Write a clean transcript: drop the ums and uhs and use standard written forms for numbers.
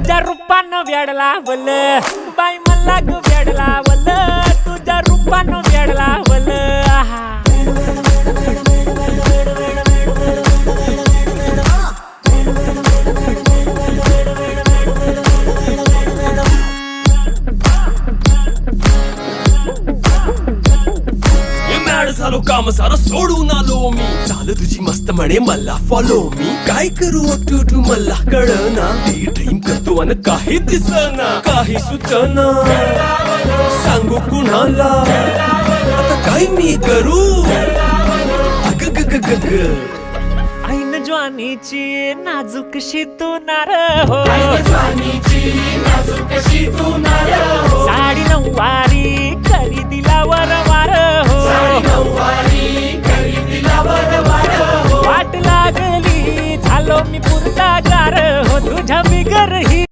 तुझ्या रूपानं वेड लावल बाई मला ग वेड लावल तुझ्या रूपानं वेड लावल आहा झालो काम सारं सोडून आलो मी चाल तुझी मस्त म्हणे मला फॉलो मी काय करू टू मला कळना ती ड्रीम करतो अन काही दिसना काही सुचना सांगू कुणाला आता काय मी करू अग ग ग ग ग ऐन ज्वानीची नाजूकशी तू नार हो साडी नऊवारी करी दिला वरवार हो वाट लागली झालो मी पुरता गार हो तुझ्या बिगर ही